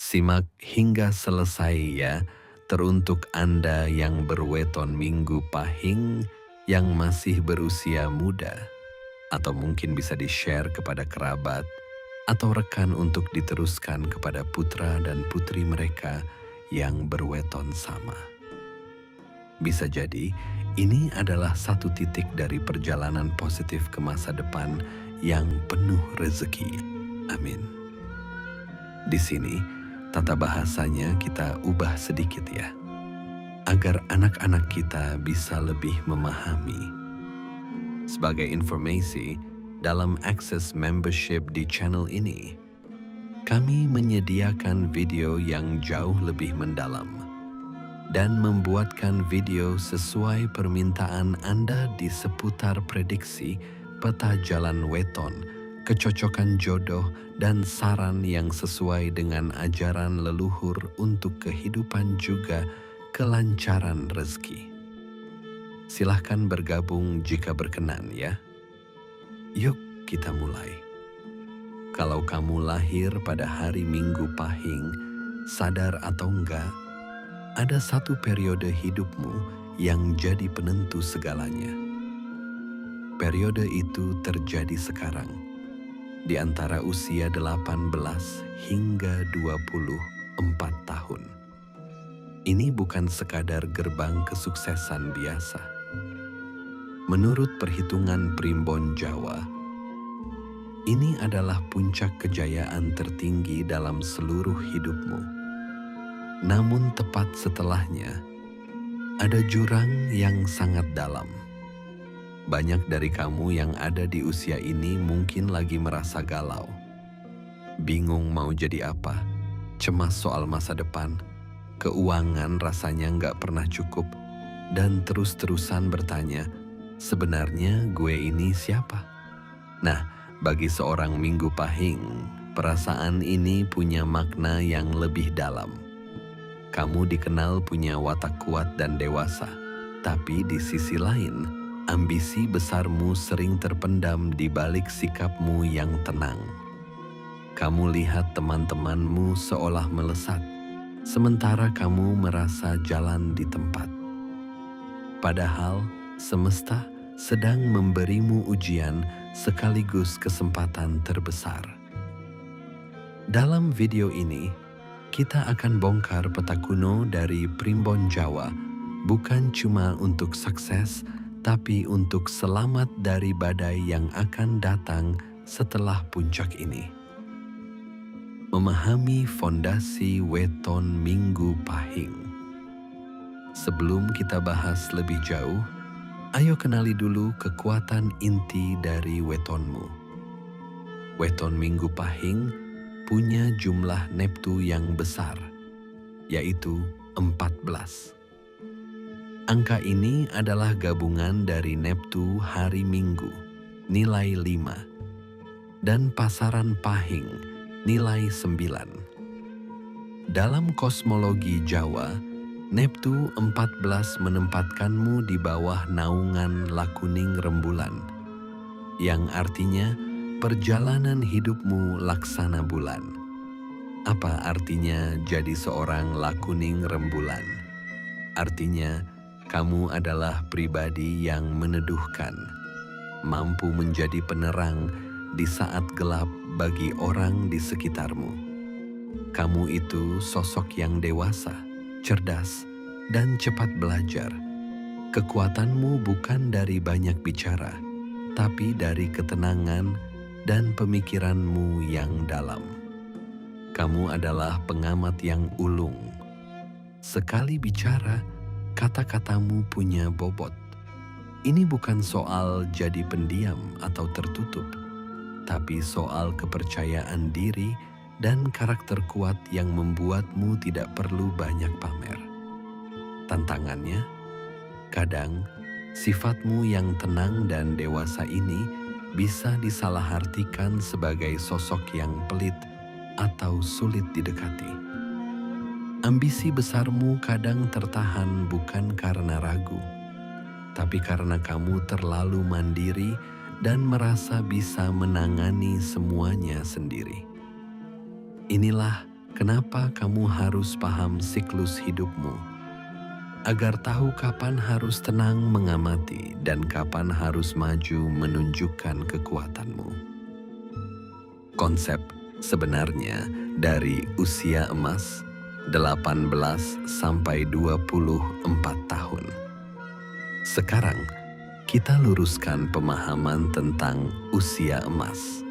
Simak hingga selesai ya, teruntuk Anda yang berweton minggu pahing yang masih berusia muda, atau mungkin bisa di-share kepada kerabat atau rekan untuk diteruskan kepada putra dan putri mereka yang berweton sama. Bisa jadi ini adalah satu titik dari perjalanan positif ke masa depan yang penuh rezeki. Amin. Di sini, tata bahasanya kita ubah sedikit ya, agar anak-anak kita bisa lebih memahami. Sebagai informasi, dalam akses membership di channel ini, kami menyediakan video yang jauh lebih mendalam dan membuatkan video sesuai permintaan Anda di seputar prediksi peta jalan weton, kecocokan jodoh, dan saran yang sesuai dengan ajaran leluhur untuk kehidupan juga kelancaran rezeki. Silahkan bergabung jika berkenan ya. Yuk kita mulai. Kalau kamu lahir pada hari Minggu Pahing, sadar atau enggak, ada satu periode hidupmu yang jadi penentu segalanya. Periode itu terjadi sekarang, di antara usia 18 hingga 24 tahun. Ini bukan sekadar gerbang kesuksesan biasa. Menurut perhitungan Primbon Jawa, ini adalah puncak kejayaan tertinggi dalam seluruh hidupmu. Namun tepat setelahnya, ada jurang yang sangat dalam. Banyak dari kamu yang ada di usia ini mungkin lagi merasa galau. Bingung mau jadi apa, cemas soal masa depan, keuangan rasanya nggak pernah cukup, dan terus-terusan bertanya, sebenarnya gue ini siapa? Nah, bagi seorang Minggu Pahing, perasaan ini punya makna yang lebih dalam. Kamu dikenal punya watak kuat dan dewasa, tapi di sisi lain, ambisi besarmu sering terpendam di balik sikapmu yang tenang. Kamu lihat teman-temanmu seolah melesat, sementara kamu merasa jalan di tempat. Padahal, semesta sedang memberimu ujian sekaligus kesempatan terbesar. Dalam video ini, kita akan bongkar peta kuno dari Primbon Jawa, bukan cuma untuk sukses, tapi untuk selamat dari badai yang akan datang setelah puncak ini. Memahami fondasi weton Minggu Pahing. Sebelum kita bahas lebih jauh, ayo kenali dulu kekuatan inti dari wetonmu. Weton Minggu Pahing punya jumlah neptu yang besar, yaitu 14. Angka ini adalah gabungan dari neptu hari Minggu, nilai 5, dan pasaran Pahing, nilai 9. Dalam kosmologi Jawa, neptu 14 menempatkanmu di bawah naungan lakuning rembulan, yang artinya perjalanan hidupmu laksana bulan. Apa artinya jadi seorang lakuning rembulan? Artinya, kamu adalah pribadi yang meneduhkan, mampu menjadi penerang di saat gelap bagi orang di sekitarmu. Kamu itu sosok yang dewasa, cerdas, dan cepat belajar. Kekuatanmu bukan dari banyak bicara, tapi dari ketenangan dan pemikiranmu yang dalam. Kamu adalah pengamat yang ulung. Sekali bicara, kata-katamu punya bobot. Ini bukan soal jadi pendiam atau tertutup, tapi soal kepercayaan diri dan karakter kuat yang membuatmu tidak perlu banyak pamer. Tantangannya, kadang sifatmu yang tenang dan dewasa ini bisa disalahartikan sebagai sosok yang pelit atau sulit didekati. Ambisi besarmu kadang tertahan bukan karena ragu, tapi karena kamu terlalu mandiri dan merasa bisa menangani semuanya sendiri. Inilah Kenapa kamu harus paham siklus hidupmu? Agar tahu kapan harus tenang mengamati dan kapan harus maju menunjukkan kekuatanmu. Konsep sebenarnya dari usia emas 18 sampai 24 tahun. Sekarang kita luruskan pemahaman tentang usia emas.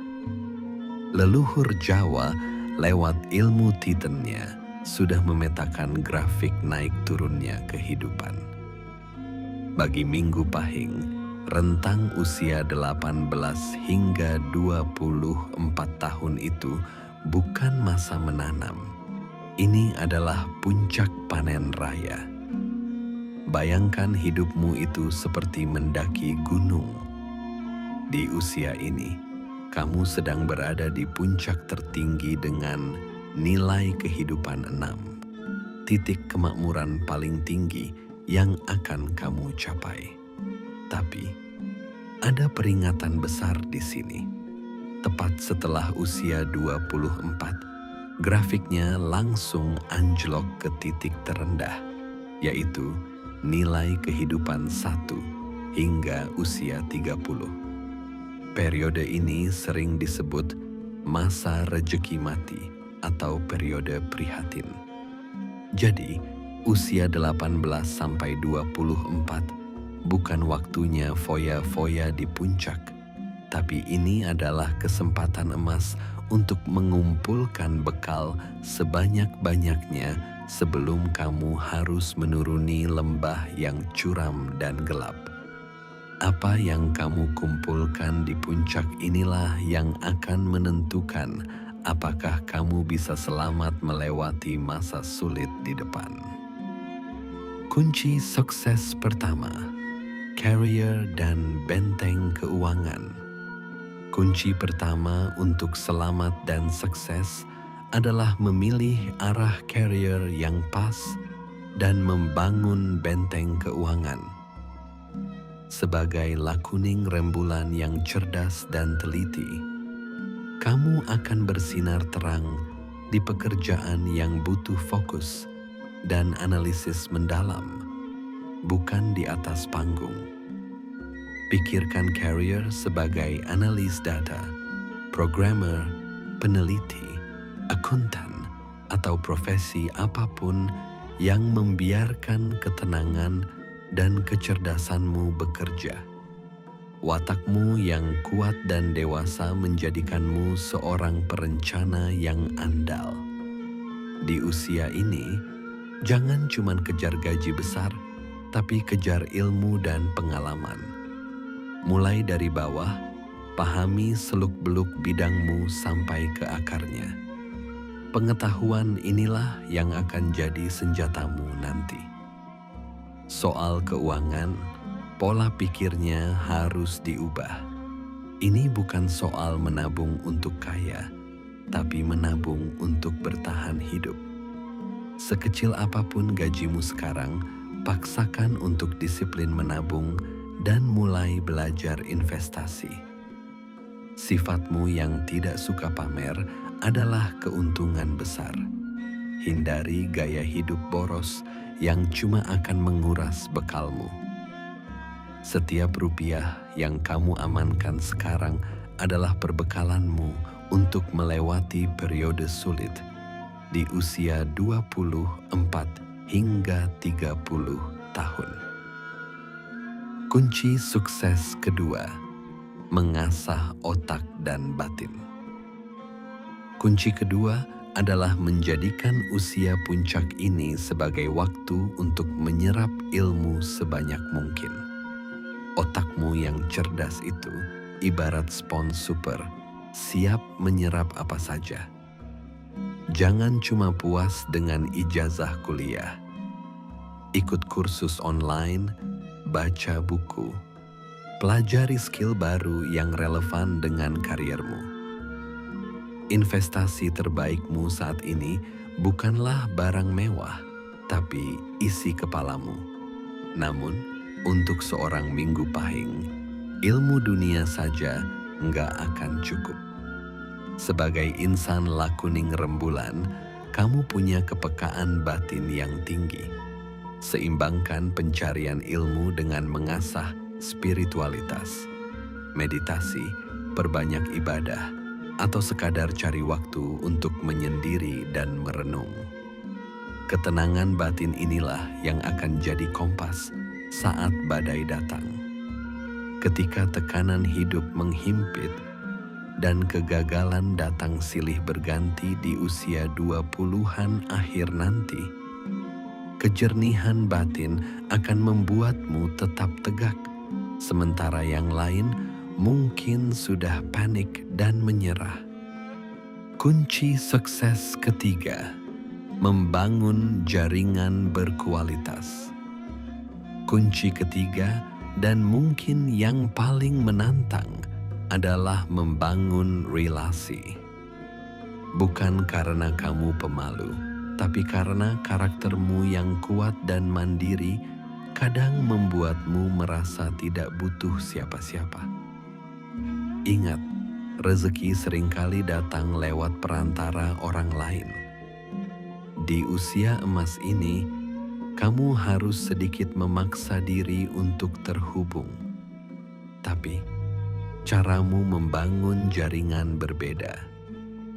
Leluhur Jawa lewat ilmu titennya sudah memetakan grafik naik turunnya kehidupan. Bagi Minggu Pahing, rentang usia 18 hingga 24 tahun itu bukan masa menanam. Ini adalah puncak panen raya. Bayangkan hidupmu itu seperti mendaki gunung. Di usia ini, kamu sedang berada di puncak tertinggi dengan nilai kehidupan 6, titik kemakmuran paling tinggi yang akan kamu capai. Tapi, ada peringatan besar di sini. Tepat setelah usia 24, grafiknya langsung anjlok ke titik terendah, yaitu nilai kehidupan 1 hingga usia 30. Periode ini sering disebut masa rejeki mati atau periode prihatin. Jadi, usia 18 sampai 24 bukan waktunya foya-foya di puncak, tapi ini adalah kesempatan emas untuk mengumpulkan bekal sebanyak-banyaknya sebelum kamu harus menuruni lembah yang curam dan gelap. Apa yang kamu kumpulkan di puncak inilah yang akan menentukan apakah kamu bisa selamat melewati masa sulit di depan. Kunci sukses pertama, career dan benteng keuangan. Kunci pertama untuk selamat dan sukses adalah memilih arah career yang pas dan membangun benteng keuangan. Sebagai lakuning rembulan yang cerdas dan teliti, kamu akan bersinar terang di pekerjaan yang butuh fokus dan analisis mendalam, bukan di atas panggung. Pikirkan career sebagai analis data, programmer, peneliti, akuntan, atau profesi apapun yang membiarkan ketenangan dan kecerdasanmu bekerja. Watakmu yang kuat dan dewasa menjadikanmu seorang perencana yang andal. Di usia ini, jangan cuma kejar gaji besar, tapi kejar ilmu dan pengalaman. Mulai dari bawah, pahami seluk-beluk bidangmu sampai ke akarnya. Pengetahuan inilah yang akan jadi senjatamu nanti. Soal keuangan, pola pikirnya harus diubah. Ini bukan soal menabung untuk kaya, tapi menabung untuk bertahan hidup. Sekecil apapun gajimu sekarang, paksakan untuk disiplin menabung dan mulai belajar investasi. Sifatmu yang tidak suka pamer adalah keuntungan besar. Hindari gaya hidup boros yang cuma akan menguras bekalmu. Setiap rupiah yang kamu amankan sekarang adalah perbekalanmu untuk melewati periode sulit di usia 24 hingga 30 tahun. Kunci sukses kedua, mengasah otak dan batin. Kunci kedua adalah menjadikan usia puncak ini sebagai waktu untuk menyerap ilmu sebanyak mungkin. Otakmu yang cerdas itu ibarat spons super, siap menyerap apa saja. Jangan cuma puas dengan ijazah kuliah. Ikut kursus online, baca buku, pelajari skill baru yang relevan dengan kariermu. Investasi terbaikmu saat ini bukanlah barang mewah, tapi isi kepalamu. Namun, untuk seorang Minggu Pahing, ilmu dunia saja nggak akan cukup. Sebagai insan lakuning rembulan, kamu punya kepekaan batin yang tinggi. Seimbangkan pencarian ilmu dengan mengasah spiritualitas, meditasi, perbanyak ibadah, atau sekadar cari waktu untuk menyendiri dan merenung. Ketenangan batin inilah yang akan jadi kompas saat badai datang. Ketika tekanan hidup menghimpit dan kegagalan datang silih berganti di usia 20-an akhir nanti, kejernihan batin akan membuatmu tetap tegak, sementara yang lain mungkin sudah panik dan menyerah. Kunci sukses ketiga, membangun jaringan berkualitas. Kunci ketiga dan mungkin yang paling menantang adalah membangun relasi. Bukan karena kamu pemalu, tapi karena karaktermu yang kuat dan mandiri kadang membuatmu merasa tidak butuh siapa-siapa. Ingat, rezeki seringkali datang lewat perantara orang lain. Di usia emas ini, kamu harus sedikit memaksa diri untuk terhubung. Tapi, caramu membangun jaringan berbeda.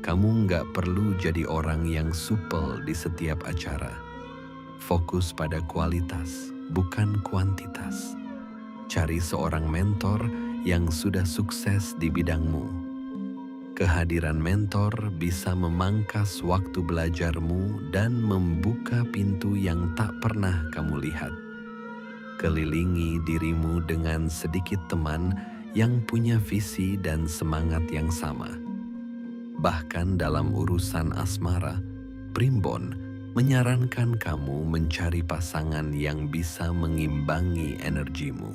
Kamu nggak perlu jadi orang yang supel di setiap acara. Fokus pada kualitas, bukan kuantitas. Cari seorang mentor yang sudah sukses di bidangmu. Kehadiran mentor bisa memangkas waktu belajarmu dan membuka pintu yang tak pernah kamu lihat. Kelilingi dirimu dengan sedikit teman yang punya visi dan semangat yang sama. Bahkan dalam urusan asmara, Primbon menyarankan kamu mencari pasangan yang bisa mengimbangi energimu.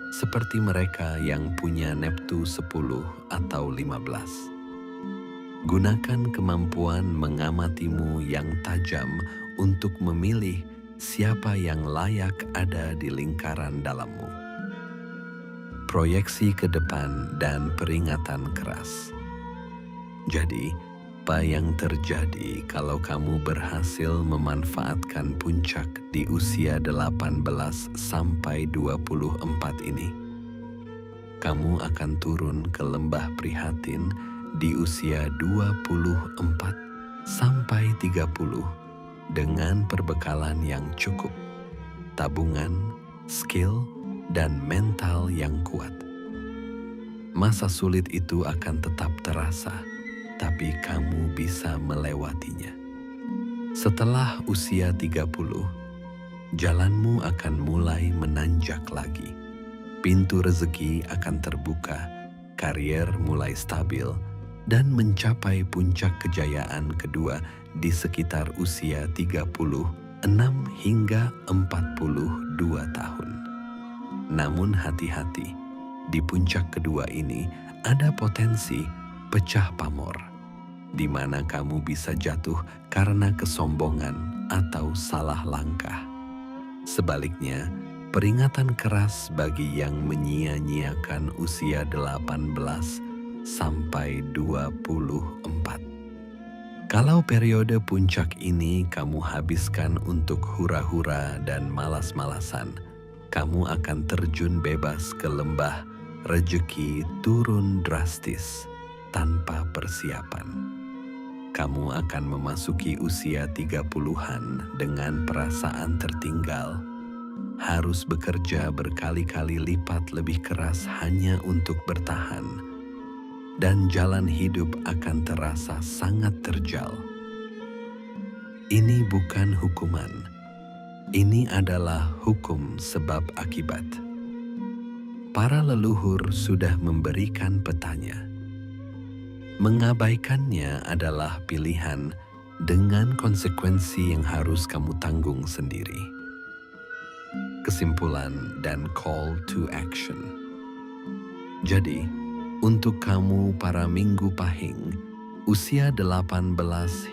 Seperti mereka yang punya neptu 10 atau 15. Gunakan kemampuan mengamatimu yang tajam untuk memilih siapa yang layak ada di lingkaran dalammu. Proyeksi ke depan dan peringatan keras. Jadi, apa yang terjadi kalau kamu berhasil memanfaatkan puncak di usia 18 sampai 24 ini? Kamu akan turun ke lembah prihatin di usia 24 sampai 30 dengan perbekalan yang cukup, tabungan, skill, dan mental yang kuat. Masa sulit itu akan tetap terasa, tapi kamu bisa melewatinya. Setelah usia 30, jalanmu akan mulai menanjak lagi. Pintu rezeki akan terbuka, karier mulai stabil, dan mencapai puncak kejayaan kedua di sekitar usia 36 hingga 42 tahun. Namun hati-hati, di puncak kedua ini ada potensi pecah pamor, di mana kamu bisa jatuh karena kesombongan atau salah langkah. Sebaliknya, peringatan keras bagi yang menyia-nyiakan usia 18 sampai 24. Kalau periode puncak ini kamu habiskan untuk hura-hura dan malas-malasan, kamu akan terjun bebas ke lembah rejeki turun drastis tanpa persiapan. Kamu akan memasuki usia 30-an dengan perasaan tertinggal, harus bekerja berkali-kali lipat lebih keras hanya untuk bertahan, dan jalan hidup akan terasa sangat terjal. Ini bukan hukuman, ini adalah hukum sebab akibat. Para leluhur sudah memberikan petanya. Mengabaikannya adalah pilihan dengan konsekuensi yang harus kamu tanggung sendiri. Kesimpulan dan call to action. Jadi, untuk kamu para minggu pahing, usia 18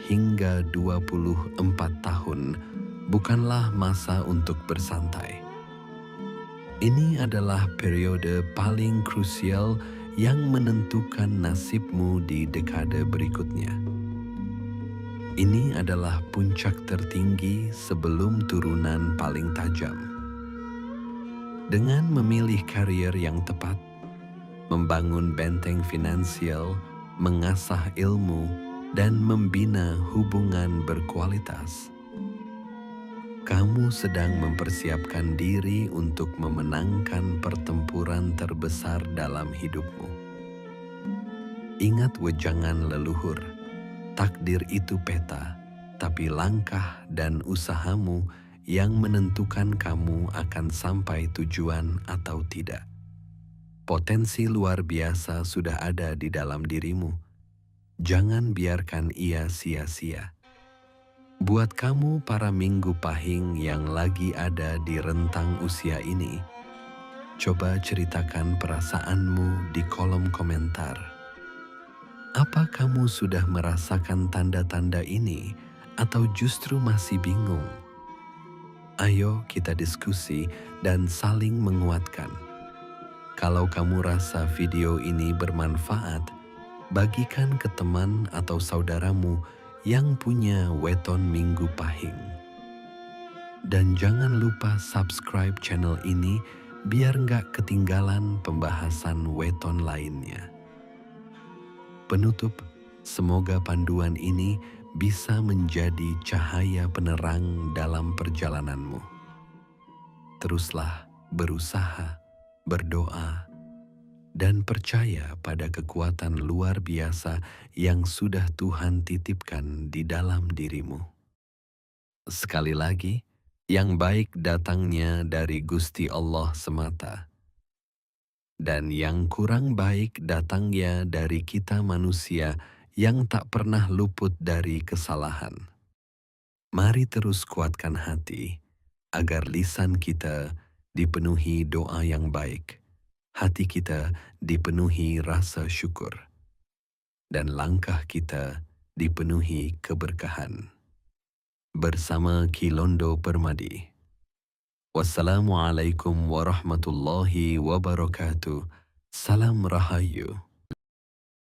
hingga 24 tahun bukanlah masa untuk bersantai. Ini adalah periode paling krusial yang menentukan nasibmu di dekade berikutnya. Ini adalah puncak tertinggi sebelum turunan paling tajam. Dengan memilih karier yang tepat, membangun benteng finansial, mengasah ilmu, dan membina hubungan berkualitas, kamu sedang mempersiapkan diri untuk memenangkan pertempuran terbesar dalam hidupmu. Ingat wejangan leluhur, takdir itu peta, tapi langkah dan usahamu yang menentukan kamu akan sampai tujuan atau tidak. Potensi luar biasa sudah ada di dalam dirimu. Jangan biarkan ia sia-sia. Buat kamu para minggu pahing yang lagi ada di rentang usia ini, coba ceritakan perasaanmu di kolom komentar. Apa kamu sudah merasakan tanda-tanda ini atau justru masih bingung? Ayo kita diskusi dan saling menguatkan. Kalau kamu rasa video ini bermanfaat, bagikan ke teman atau saudaramu yang punya weton minggu pahing. Dan jangan lupa subscribe channel ini biar nggak ketinggalan pembahasan weton lainnya. Penutup, semoga panduan ini bisa menjadi cahaya penerang dalam perjalananmu. Teruslah berusaha, berdoa, dan percaya pada kekuatan luar biasa yang sudah Tuhan titipkan di dalam dirimu. Sekali lagi, yang baik datangnya dari Gusti Allah semata, dan yang kurang baik datangnya dari kita manusia yang tak pernah luput dari kesalahan. Mari terus kuatkan hati, agar lisan kita dipenuhi doa yang baik, hati kita dipenuhi rasa syukur, dan langkah kita dipenuhi keberkahan. Bersama Kilondo Permadi. Wassalamualaikum warahmatullahi wabarakatuh. Salam Rahayu.